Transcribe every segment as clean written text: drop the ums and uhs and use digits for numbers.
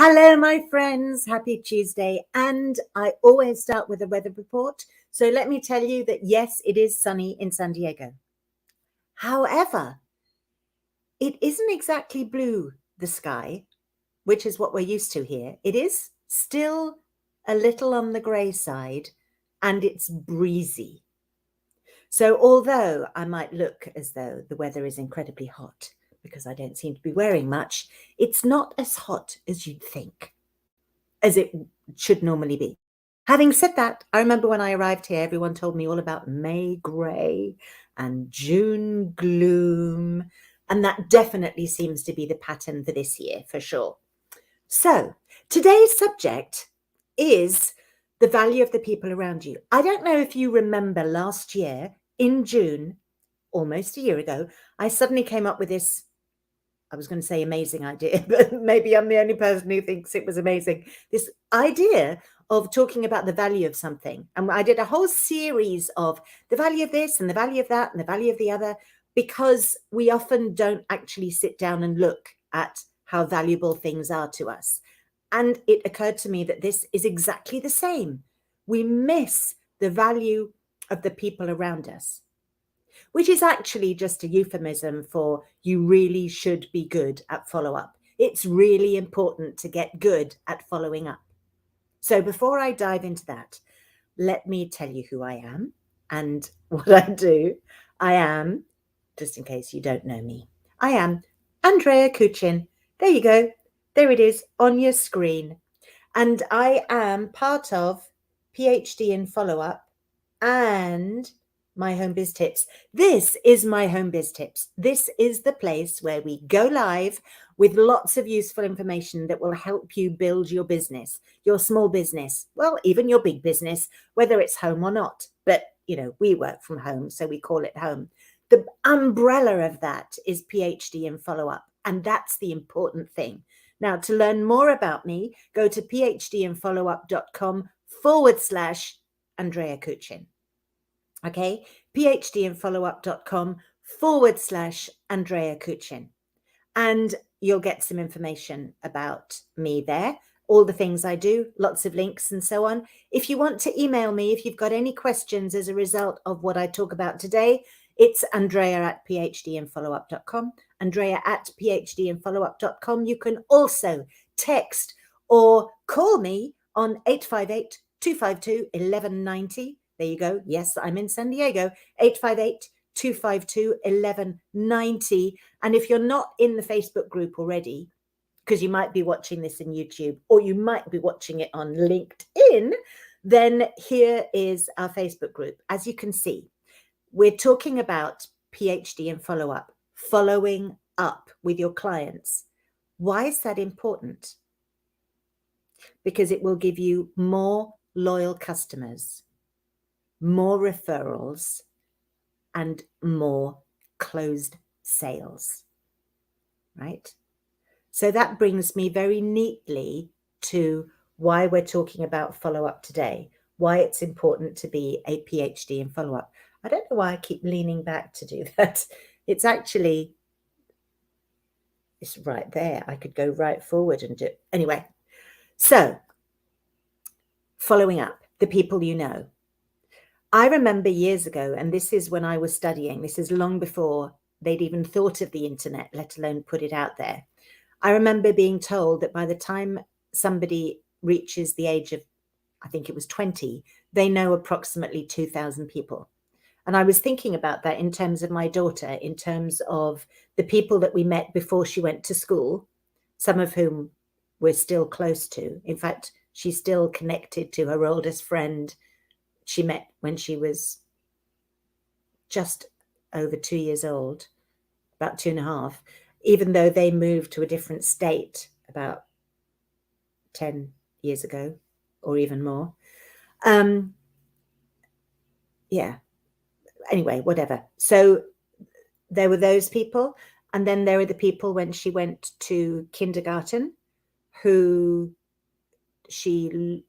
Hello, my friends. Happy Tuesday. And I always start with a weather report. So let me tell you that, yes, it is sunny in San Diego. However, it isn't exactly blue, the sky, which is what we're used to here. It is still a little on the grey side, and it's breezy. So although I might look as though the weather is incredibly hot, because I don't seem to be wearing much, it's not as hot as you'd think, as it should normally be. Having said that, I remember when I arrived here, everyone told me all about May grey and June gloom, and that definitely seems to be the pattern for this year, for sure. So today's subject is the value of the people around you. I don't know if you remember last year in June, almost a year ago, I suddenly came up with this, I was going to say amazing idea, but maybe I'm the only person who thinks it was amazing. This idea of talking about the value of something. And I did a whole series of the value of this and the value of that and the value of the other, because we often don't actually sit down and look at how valuable things are to us. And it occurred to me that this is exactly the same. We miss the value of the people around us, which is actually just a euphemism for you really should be good at follow-up. It's really important to get good at following up. So before I dive into that, let me tell you who I am and what I do. I am, just in case you don't know me, I am Andrea Kuchin. There you go. There it is on your screen. And I am part of PhD in follow-up and My Home Biz Tips. This is My Home Biz Tips. This is the place where we go live with lots of useful information that will help you build your business, your small business, well, even your big business, whether it's home or not. But, you know, we work from home, so we call it home. The umbrella of that is PhD in follow-up, and that's the important thing. Now, to learn more about me, go to phdinfollowup.com/Andrea Kuchin. Okay, phdinfollowup.com/Andrea Kuchin. And you'll get some information about me there, all the things I do, lots of links and so on. If you want to email me, if you've got any questions as a result of what I talk about today, it's Andrea@phdinfollowup.com, Andrea@phdinfollowup.com. You can also text or call me on 858-252-1190. There you go. Yes, I'm in San Diego. 858-252-1190. And if you're not in the Facebook group already, because you might be watching this in YouTube or you might be watching it on LinkedIn, then here is our Facebook group. As you can see, we're talking about PhD and follow-up, following up with your clients. Why is that important? Because it will give you more loyal customers, more referrals, and more closed sales, right? So that brings me very neatly to why we're talking about follow-up today, why it's important to be a PhD in follow-up. I don't know why I keep leaning back to do that. It's actually, it's right there. I could go right forward and do it. Anyway, so following up, the people you know. I remember years ago, and this is when I was studying, this is long before they'd even thought of the internet, let alone put it out there. I remember being told that by the time somebody reaches the age of, I think it was 20, they know approximately 2,000 people. And I was thinking about that in terms of my daughter, in terms of the people that we met before she went to school, some of whom we're still close to. In fact, she's still connected to her oldest friend she met when she was just over 2 years old, about 2.5, even though they moved to a different state about 10 years ago or even more. Yeah. Anyway, whatever. So there were those people. And then there were the people when she went to kindergarten who she's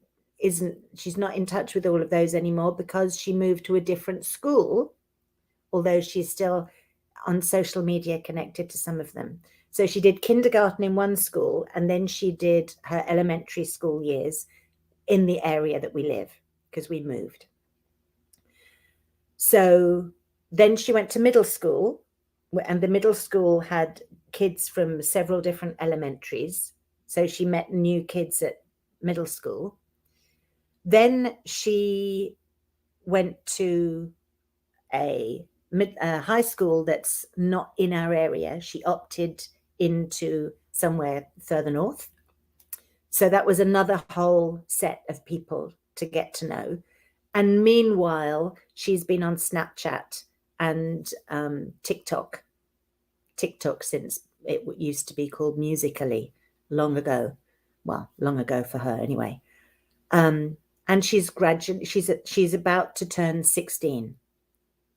not in touch with all of those anymore because she moved to a different school, although she's still on social media connected to some of them. So she did kindergarten in one school, and then she did her elementary school years in the area that we live, because we moved. So then she went to middle school, and the middle school had kids from several different elementaries. So she met new kids at middle school. Then she went to a high school that's not in our area. She opted into somewhere further north. So that was another whole set of people to get to know. And meanwhile, she's been on Snapchat and TikTok since it used to be called Musical.ly long ago. Well, long ago for her anyway. And she's about to turn 16.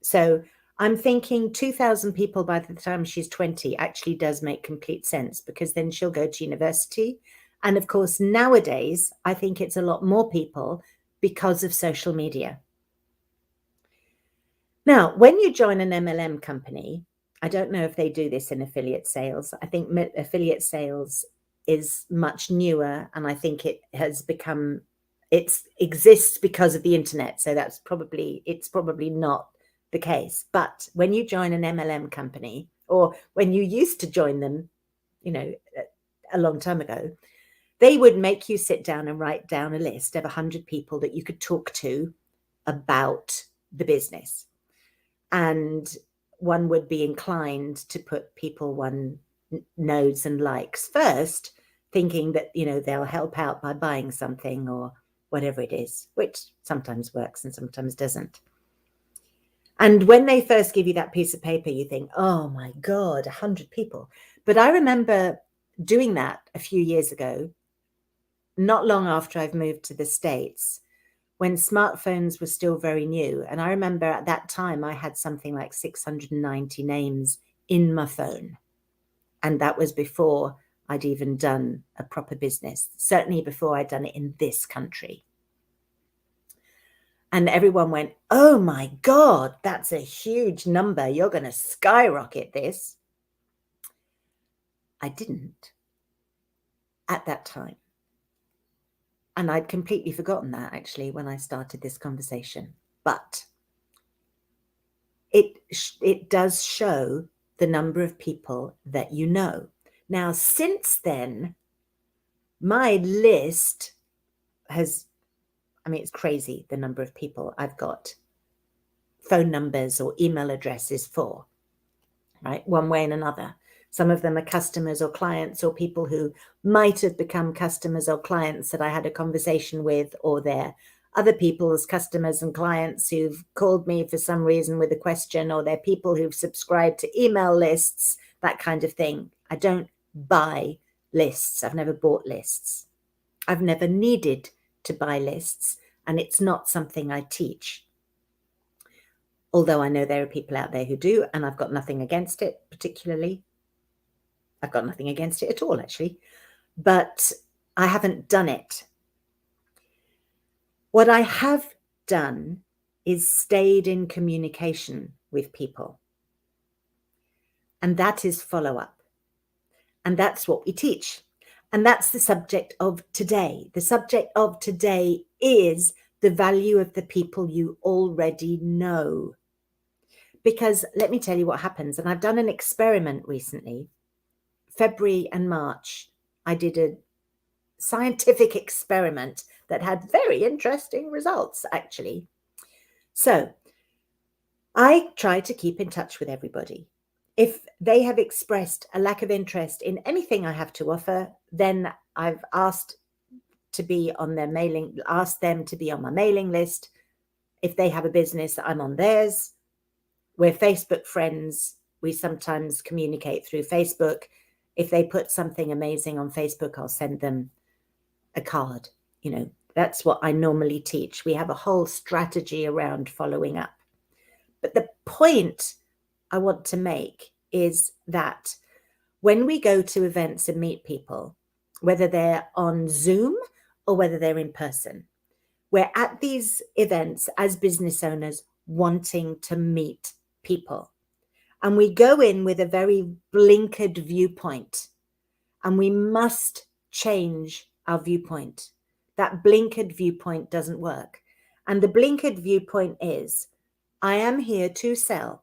So I'm thinking 2,000 people by the time she's 20 actually does make complete sense, because then she'll go to university. And of course, nowadays, I think it's a lot more people because of social media. Now, when you join an MLM company, I don't know if they do this in affiliate sales. I think affiliate sales is much newer, and I think it exists because of the internet. So it's probably not the case. But when you join an MLM company, or when you used to join them, a long time ago, they would make you sit down and write down a list of 100 people that you could talk to about the business. And one would be inclined to put people one knows and likes first, thinking that, they'll help out by buying something or whatever it is, which sometimes works and sometimes doesn't. And when they first give you that piece of paper, you think, oh my God, 100 people. But I remember doing that a few years ago, not long after I've moved to the States, when smartphones were still very new. And I remember at that time, I had something like 690 names in my phone. And that was before I'd even done a proper business, certainly before I'd done it in this country. And everyone went, oh my God, that's a huge number. You're going to skyrocket this. I didn't at that time. And I'd completely forgotten that, actually, when I started this conversation. But it does show the number of people that you know. Now, since then, my list it's crazy, the number of people I've got phone numbers or email addresses for, right? One way and another. Some of them are customers or clients, or people who might have become customers or clients that I had a conversation with, or they're other people's customers and clients who've called me for some reason with a question, or they're people who've subscribed to email lists, that kind of thing. I don't buy lists. I've never bought lists. I've never needed to buy lists, and it's not something I teach. Although I know there are people out there who do, and I've got nothing against it particularly. I've got nothing against it at all, actually, but I haven't done it. What I have done is stayed in communication with people. And that is follow-up. And that's what we teach. And that's the subject of today. The subject of today is the value of the people you already know. Because let me tell you what happens. And I've done an experiment recently. February and March, I did a scientific experiment that had very interesting results, actually. So I try to keep in touch with everybody. If they have expressed a lack of interest in anything I have to offer, then I've asked to be on their mailing, asked them to be on my mailing list. If they have a business, I'm on theirs. We're Facebook friends. We sometimes communicate through Facebook. If they put something amazing on Facebook, I'll send them a card. That's what I normally teach. We have a whole strategy around following up. But the point I want to make is that when we go to events and meet people, whether they're on Zoom or whether they're in person, we're at these events as business owners wanting to meet people. And we go in with a very blinkered viewpoint, and we must change our viewpoint. That blinkered viewpoint doesn't work. And the blinkered viewpoint is, I am here to sell.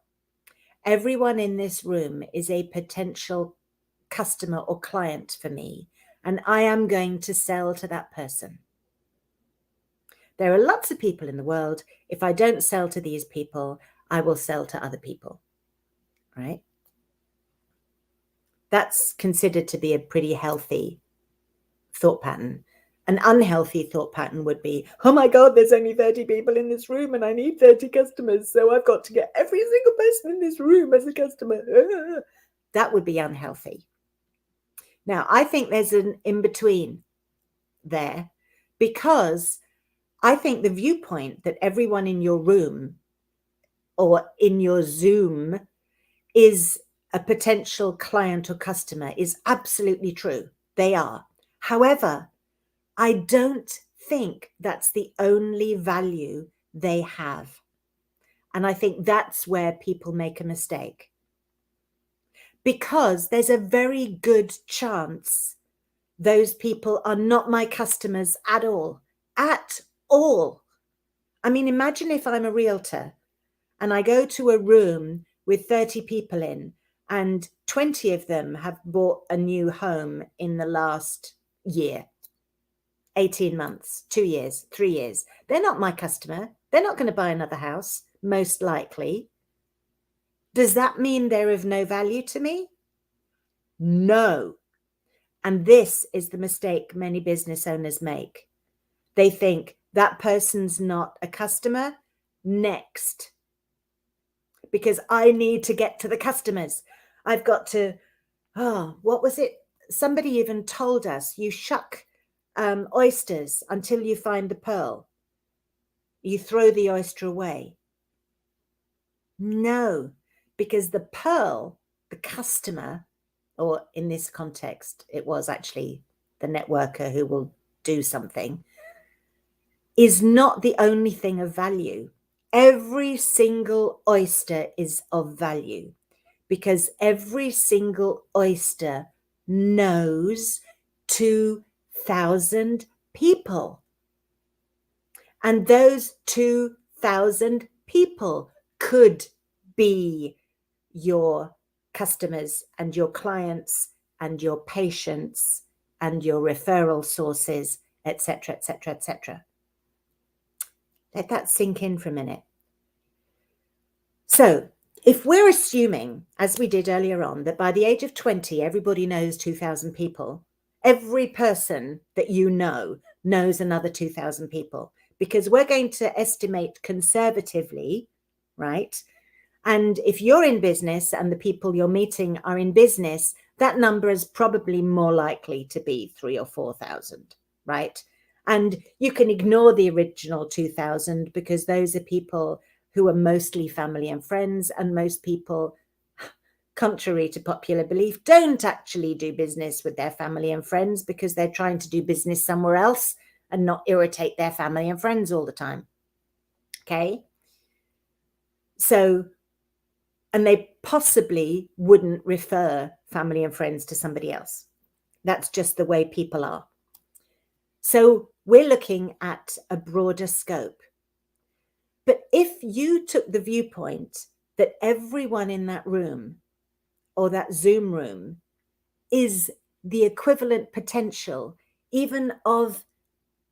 Everyone in this room is a potential customer or client for me, and I am going to sell to that person. There are lots of people in the world. If I don't sell to these people, I will sell to other people, right? That's considered to be a pretty healthy thought pattern. An unhealthy thought pattern would be, oh my God, there's only 30 people in this room and I need 30 customers. So I've got to get every single person in this room as a customer. That would be unhealthy. Now, I think there's an in-between there, because I think the viewpoint that everyone in your room or in your Zoom is a potential client or customer is absolutely true. They are. However, I don't think that's the only value they have. And I think that's where people make a mistake. Because there's a very good chance those people are not my customers at all. At all. I mean, imagine if I'm a realtor and I go to a room with 30 people in, and 20 of them have bought a new home in the last year, 18 months, 2 years, 3 years. They're not my customer. They're not going to buy another house, most likely. Does that mean they're of no value to me? No. And this is the mistake many business owners make. They think that person's not a customer. Next. Because I need to get to the customers. I've got to, what was it? Somebody even told us, you shuck oysters until you find the pearl. You throw the oyster away. No, because the pearl, the customer, or in this context, it was actually the networker who will do something, is not the only thing of value. Every single oyster is of value, because every single oyster knows 2,000 people. And those 2,000 people could be your customers and your clients and your patients and your referral sources, etc., etc., etc. Let that sink in for a minute. So if we're assuming, as we did earlier on, that by the age of 20, everybody knows 2,000 people, every person that you know knows another 2,000 people, because we're going to estimate conservatively, right? And if you're in business and the people you're meeting are in business, that number is probably more likely to be 3,000 or 4,000, right? And you can ignore the original 2,000 because those are people who are mostly family and friends, and most people, contrary to popular belief, don't actually do business with their family and friends because they're trying to do business somewhere else and not irritate their family and friends all the time. Okay? So, and they possibly wouldn't refer family and friends to somebody else. That's just the way people are. So we're looking at a broader scope. But if you took the viewpoint that everyone in that room or that Zoom room is the equivalent potential even of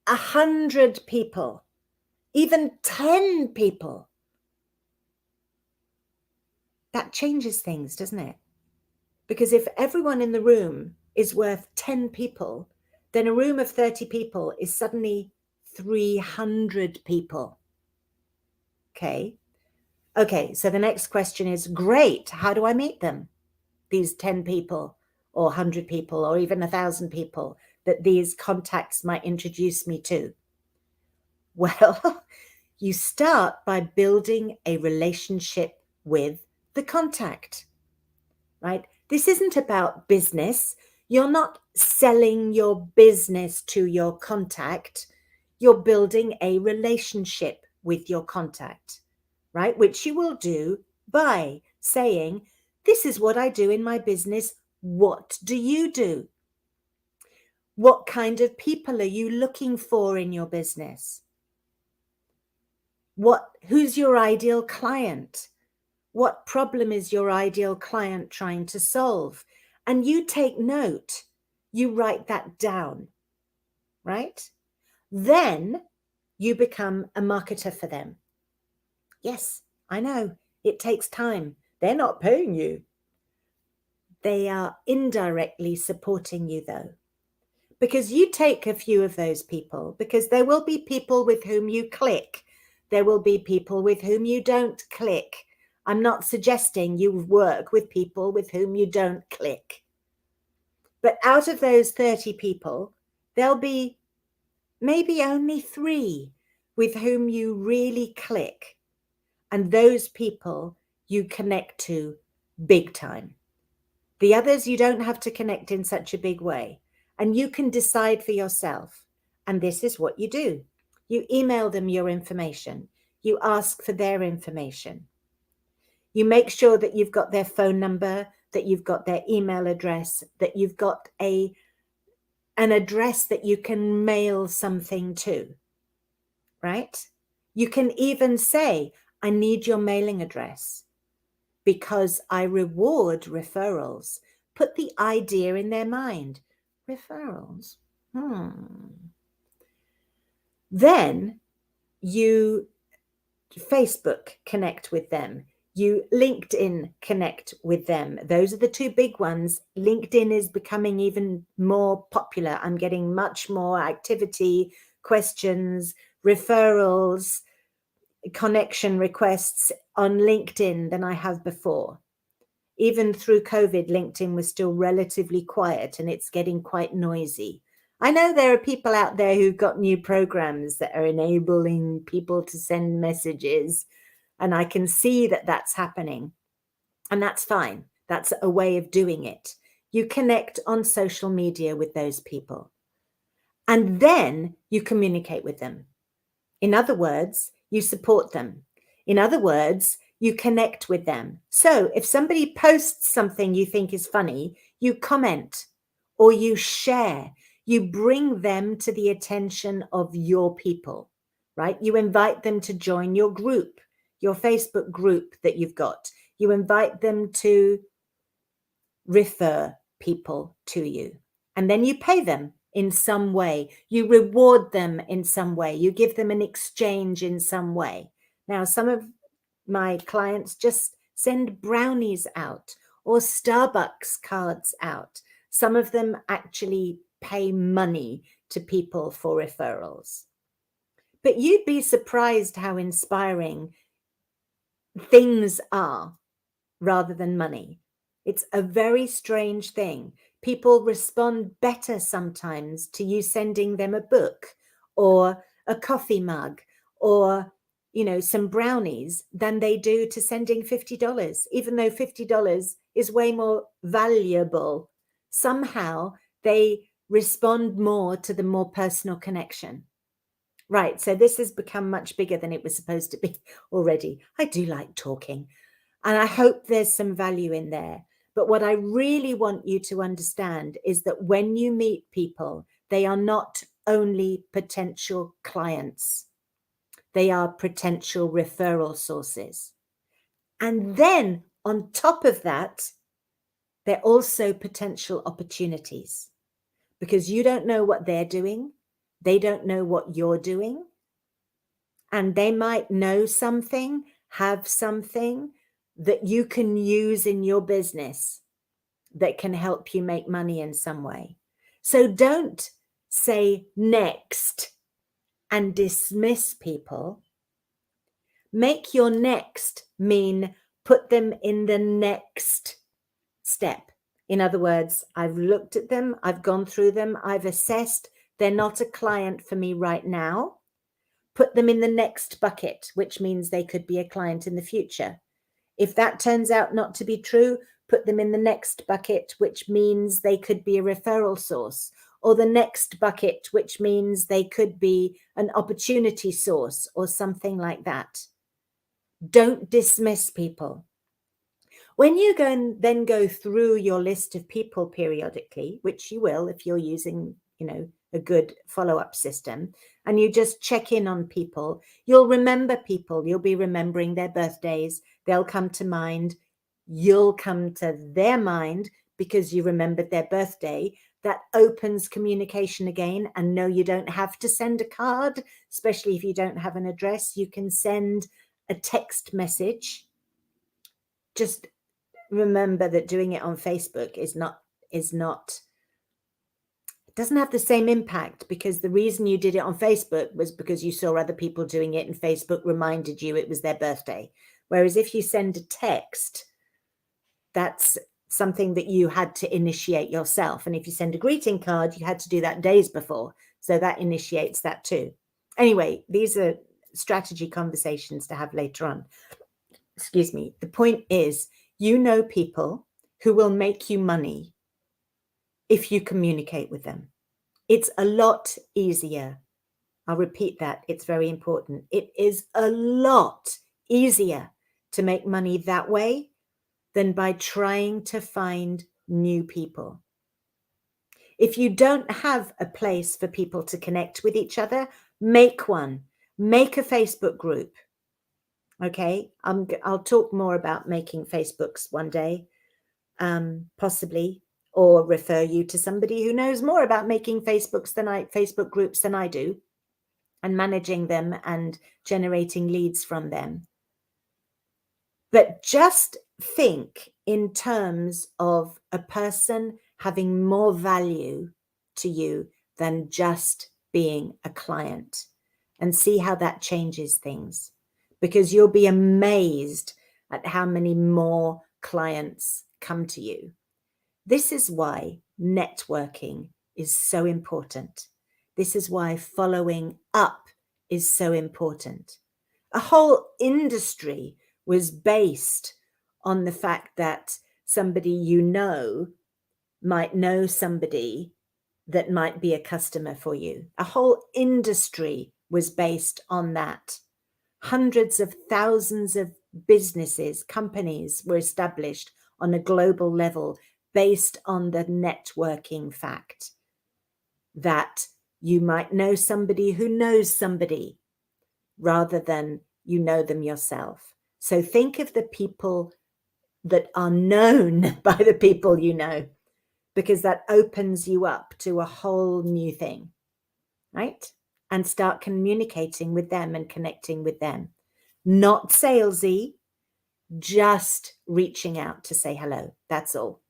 100 people, even 10 people, that changes things, doesn't it? Because if everyone in the room is worth 10 people, then a room of 30 people is suddenly 300 people. Okay, so the next question is, great, how do I meet them? These 10 people or 100 people or even 1,000 people that these contacts might introduce me to. Well, you start by building a relationship with the contact, right? This isn't about business. You're not selling your business to your contact. You're building a relationship with your contact, right? Which you will do by saying, This is what I do in my business. What do you do? What kind of people are you looking for in your business? Who's your ideal client? What problem is your ideal client trying to solve? And you take note, you write that down, right? Then you become a marketer for them. Yes, I know, it takes time. They're not paying you. They are indirectly supporting you though, because you take a few of those people, because there will be people with whom you click. There will be people with whom you don't click. I'm not suggesting you work with people with whom you don't click. But out of those 30 people, there'll be maybe only 3 with whom you really click. And those people you connect to big time. The others you don't have to connect in such a big way. And you can decide for yourself. And this is what you do. You email them your information. You ask for their information. You make sure that you've got their phone number, that you've got their email address, that you've got an address that you can mail something to, right? You can even say, I need your mailing address because I reward referrals. Put the idea in their mind. Referrals. Then you Facebook connect with them. You LinkedIn connect with them. Those are the 2 big ones. LinkedIn is becoming even more popular. I'm getting much more activity, questions, referrals, connection requests on LinkedIn than I have before. Even through COVID, LinkedIn was still relatively quiet and it's getting quite noisy. I know there are people out there who've got new programs that are enabling people to send messages, and I can see that that's happening, and that's fine. That's a way of doing it. You connect on social media with those people, and then you communicate with them. In other words, you support them. In other words, you connect with them. So if somebody posts something you think is funny, you comment or you share. You bring them to the attention of your people, right? You invite them to join your group, your Facebook group that you've got. You invite them to refer people to you. And then you pay them in some way. You reward them in some way. You give them an exchange in some way. Now, some of my clients just send brownies out or Starbucks cards out. Some of them actually pay money to people for referrals. But you'd be surprised how inspiring things are rather than money. It's a very strange thing. People respond better sometimes to you sending them a book or a coffee mug or, some brownies than they do to sending $50, even though $50 is way more valuable. Somehow they respond more to the more personal connection. Right. So this has become much bigger than it was supposed to be already. I do like talking. And I hope there's some value in there. But what I really want you to understand is that when you meet people, they are not only potential clients. They are potential referral sources. And then on top of that, they're also potential opportunities because you don't know what they're doing. They don't know what you're doing. And they might know something, have something that you can use in your business that can help you make money in some way. So don't say next and dismiss people. Make your next mean put them in the next step. In other words, I've looked at them, I've gone through them, I've assessed they're not a client for me right now. Put them in the next bucket, which means they could be a client in the future. If that turns out not to be true, put them in the next bucket, which means they could be a referral source, or the next bucket, which means they could be an opportunity source or something like that. Don't dismiss people. When you then go through your list of people periodically, which you will if you're using, a good follow-up system, and you just check in on people, you'll remember people. You'll be remembering their birthdays. They'll come to mind. You'll come to their mind because you remembered their birthday. That opens communication again. And no, you don't have to send a card, especially if you don't have an address. You can send a text message. Just remember that doing it on Facebook doesn't have the same impact, because the reason you did it on Facebook was because you saw other people doing it and Facebook reminded you it was their birthday. Whereas if you send a text, that's something that you had to initiate yourself. And if you send a greeting card, you had to do that days before. So that initiates that too. Anyway, these are strategy conversations to have later on. Excuse me. The point is, people who will make you money if you communicate with them. It's a lot easier. I'll repeat that. It's very important. It is a lot easier to make money that way than by trying to find new people. If you don't have a place for people to connect with each other, make one. Make a Facebook group. Okay, I'll talk more about making Facebooks one day, possibly, or refer you to somebody who knows more about making Facebook groups than I do, and managing them and generating leads from them. But just think in terms of a person having more value to you than just being a client, and see how that changes things, because you'll be amazed at how many more clients come to you. This is why networking is so important. This is why following up is so important. A whole industry was based on the fact that somebody might know somebody that might be a customer for you. A whole industry was based on that. Hundreds of thousands of businesses, companies were established on a global level based on the networking fact that you might know somebody who knows somebody rather than you know them yourself. So think of the people that are known by the people you know, because that opens you up to a whole new thing, right? And start communicating with them and connecting with them. Not salesy, just reaching out to say hello. That's all.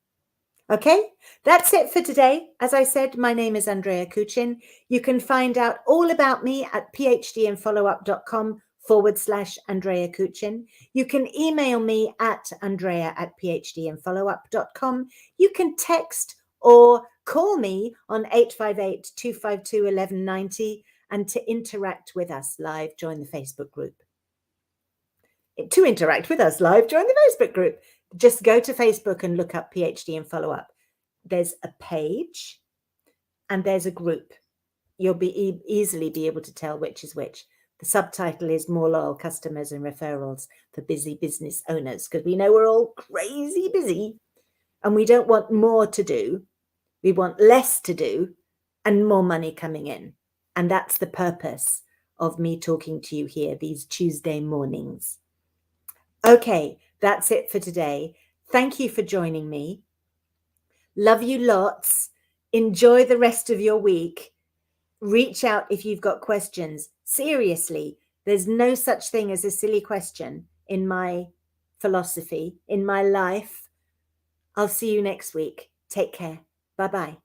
Okay, that's it for today. As I said, my name is Andrea Kuchin. You can find out all about me at phdandfollowup.com/Andrea Kuchin. You can email me at andrea@phdandfollowup.com. You can text or call me on 858-252-1190. And to interact with us live, join the Facebook group. To interact with us live, join the Facebook group. Just go to Facebook and look up PhD and Follow Up. There's a page and there's a group. You'll be easily be able to tell which is which. The subtitle is More Loyal Customers and Referrals for Busy Business Owners, because we know we're all crazy busy and we don't want more to do. We want less to do and more money coming in. And that's the purpose of me talking to you here these Tuesday mornings. Okay, that's it for today. Thank you for joining me. Love you lots. Enjoy the rest of your week. Reach out if you've got questions. Seriously, there's no such thing as a silly question in my philosophy, in my life. I'll see you next week. Take care. Bye-bye.